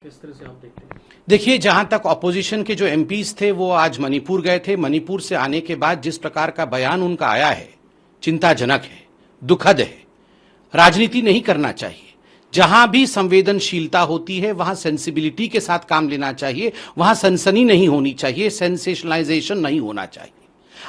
किस तरह से आप देखते हैं? देखिए, जहां तक ऑपोजिशन के जो एमपीज थे वो आज मणिपुर गए थे। मणिपुर से आने के बाद जिस प्रकार का बयान उनका आया है, चिंताजनक है, दुखद है। राजनीति नहीं करना चाहिए। जहां भी संवेदनशीलता होती है वहां सेंसिबिलिटी के साथ काम लेना चाहिए, वहां सनसनी नहीं होनी चाहिए, सेंसेशनलाइजेशन नहीं होना चाहिए।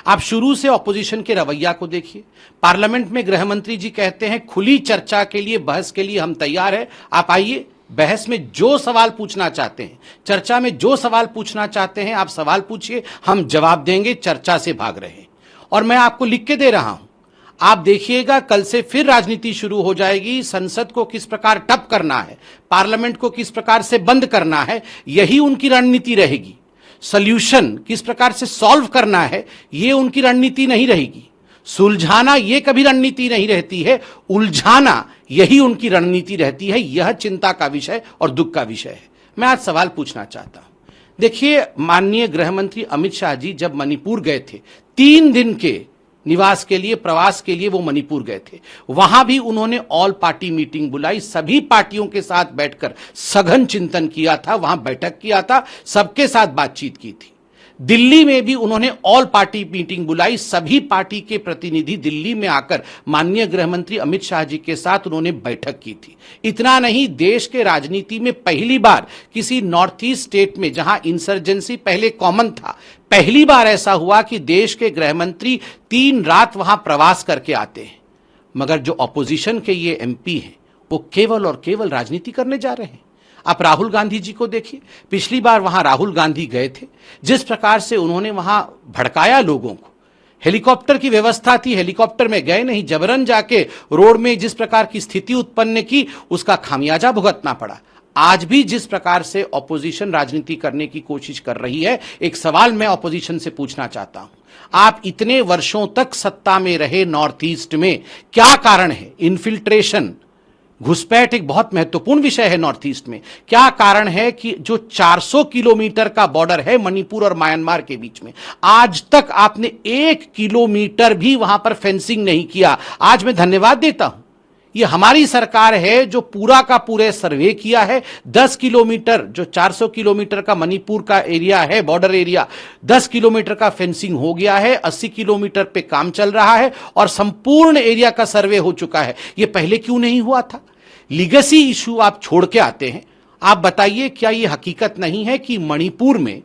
आप शुरू से ऑपोजिशन के रवैया को देखिए। पार्लियामेंट में गृह मंत्री जी कहते हैं खुली चर्चा के लिए, बहस के लिए हम तैयार हैं, आप आइए, बहस में जो सवाल पूछना चाहते हैं, चर्चा में जो सवाल पूछना चाहते हैं आप सवाल पूछिए, हम जवाब देंगे। चर्चा से भाग रहे हैं और मैं आपको लिख के दे रहा हूं, आप देखिएगा कल से फिर राजनीति शुरू हो जाएगी। संसद को किस प्रकार टप करना है, पार्लियामेंट को किस प्रकार से बंद करना है, यही उनकी रणनीति रहेगी। सॉल्यूशन किस प्रकार से सॉल्व करना है, यह उनकी रणनीति नहीं रहेगी। सुलझाना यह कभी रणनीति नहीं रहती है, उलझाना यही उनकी रणनीति रहती है। यह चिंता का विषय और दुख का विषय है। मैं आज सवाल पूछना चाहता हूं। देखिए, माननीय गृह मंत्री अमित शाह जी जब मणिपुर गए थे, 3 दिन के निवास के लिए, प्रवास के लिए वो मणिपुर गए थे, वहां भी उन्होंने ऑल पार्टी मीटिंग बुलाई, सभी पार्टियों के साथ बैठकर सघन चिंतन किया था, वहां बैठक किया था, सबके साथ बातचीत की थी। दिल्ली में भी उन्होंने ऑल पार्टी मीटिंग बुलाई, सभी पार्टी के प्रतिनिधि दिल्ली में आकर माननीय गृह मंत्री अमित शाह जी के साथ उन्होंने बैठक की थी। इतना नहीं, देश के राजनीति में पहली बार किसी नॉर्थ ईस्ट स्टेट में, जहां इंसर्जेंसी पहले कॉमन था, पहली बार ऐसा हुआ कि देश के गृह मंत्री 3 रात वहां प्रवास करके आते हैं। मगर जो ऑपोजिशन के ये एमपी हैं वो केवल और केवल राजनीति करने जा रहे हैं। आप राहुल गांधी जी को देखिए, पिछली बार वहां राहुल गांधी गए थे, जिस प्रकार से उन्होंने वहां भड़काया लोगों को। हेलीकॉप्टर की व्यवस्था थी, हेलीकॉप्टर में गए नहीं, जबरन जाके रोड में जिस प्रकार की स्थिति उत्पन्न की, उसका खामियाजा भुगतना पड़ा। आज भी जिस प्रकार से ऑपोजिशन राजनीति करने की कोशिश कर रही है, एक सवाल मैं ऑपोजिशन से पूछना चाहता हूं, आप इतने वर्षों तक सत्ता में रहे नॉर्थ ईस्ट में, क्या कारण है? इन्फिल्ट्रेशन, घुसपैठ एक बहुत महत्वपूर्ण विषय है नॉर्थ ईस्ट में। क्या कारण है कि जो 400 किलोमीटर का बॉर्डर है मणिपुर और म्यांमार के बीच में, आज तक आपने 1 किलोमीटर भी वहां पर फेंसिंग नहीं किया? आज मैं धन्यवाद देता हूं, ये हमारी सरकार है जो पूरा का पूरे सर्वे किया है। 10 किलोमीटर, जो 400 किलोमीटर का मणिपुर का एरिया है, बॉर्डर एरिया, 10 किलोमीटर का फेंसिंग हो गया है, 80 किलोमीटर पे काम चल रहा है और संपूर्ण एरिया का सर्वे हो चुका है। ये पहले क्यों नहीं हुआ था? लीगेसी इशू आप छोड़ के आते हैं। आप बताइए, क्या यह हकीकत नहीं है कि मणिपुर में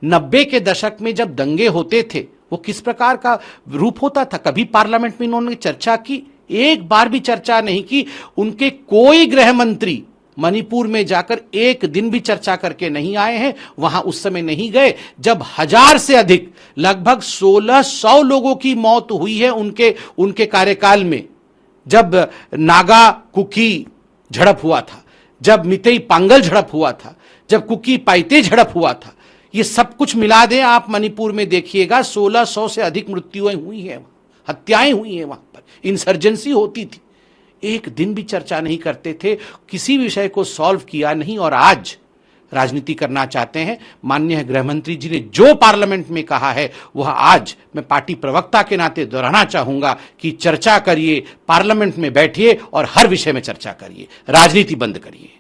90 के दशक में जब दंगे होते थे वो किस प्रकार का रूप होता था? कभी पार्लियामेंट में इन्होंने चर्चा की? एक बार भी चर्चा नहीं की। उनके कोई गृह मंत्री मणिपुर में जाकर एक दिन भी चर्चा करके नहीं आए हैं। वहां उस समय नहीं गए जब 1000 से अधिक, लगभग 1600 लोगों की मौत हुई है उनके कार्यकाल में। जब नागा कुकी झड़प हुआ था, जब मितेई पांगल झड़प हुआ था, जब कुकी पाइते झड़प हुआ था, ये सब कुछ मिला दें आप, मणिपुर में देखिएगा 1600 से अधिक मृत्युएं हुई हैं, हत्याएं हुई हैं, वहां पर इंसर्जेंसी होती थी। एक दिन भी चर्चा नहीं करते थे, किसी विषय को सॉल्व किया नहीं, और आज राजनीति करना चाहते हैं। माननीय गृह मंत्री जी ने जो पार्लियामेंट में कहा है वह आज मैं पार्टी प्रवक्ता के नाते दोहराना चाहूंगा कि चर्चा करिए, पार्लियामेंट में बैठिए और हर विषय में चर्चा करिए, राजनीति बंद करिए।